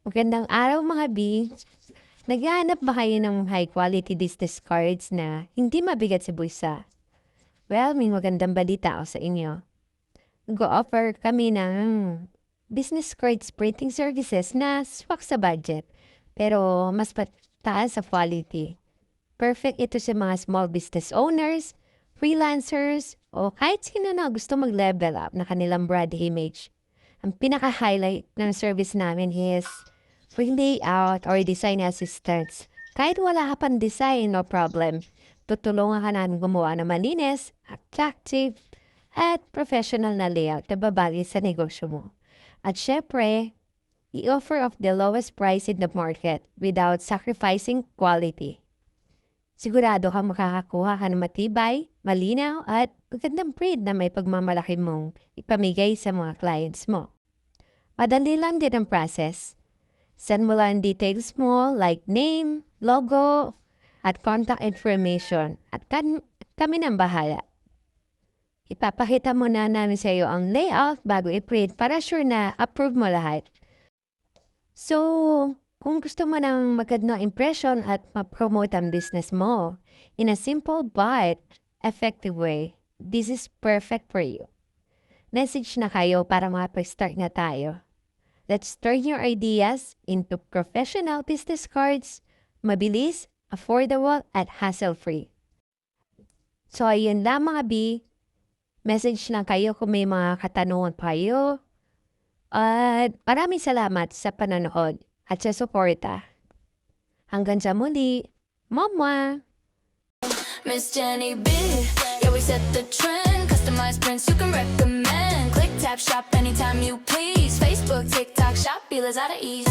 Magandang araw mga B. Naghahanap ba kayo ng high quality business cards na hindi mabigat sa bulsa? Well, may magandang balita ako sa inyo. Nag-offer kami ng business cards printing services na swak sa budget, pero mas pataas sa quality. Perfect ito sa mga small business owners, freelancers, o kahit sino na gusto mag-level up na kanilang brand image. Ang pinaka-highlight ng service namin is free layout or design assistance. Kahit wala ka pang design, no problem. Tutulungan ka namin gumawa ng malinis, attractive, at professional na layout na babagay sa negosyo mo. At syempre, i-offer of the lowest price in the market without sacrificing quality. Sigurado kang makakakuha ka ng matibay, malinaw, at magandang print na may pagmamalaki mong ipamigay sa mga clients mo. Madali lang din ang process. Send mo lang details mo like name, logo, at contact information at kami nang bahala. Ipapakita mo na namin sa iyo ang layout bago i-print para sure na approve mo lahat. So, kung gusto mo ng magandang impression at ma-promote ang business mo in a simple but effective way, this is perfect for you. Message na kayo para makapag-start na tayo. Let's turn your ideas into professional business cards, mabilis, affordable, at hassle-free. So, ayun lang mga B. Message lang kayo kung may mga katanungan pa kayo. At maraming salamat sa panonood at sa suporta. Hanggang sa muli. Mama! Miss Jenny B, yeah, we set the trend. Customized prints you can recommend. Click, tap, shop anytime you please. Facebook, TikTok, shop, dealers out of ease.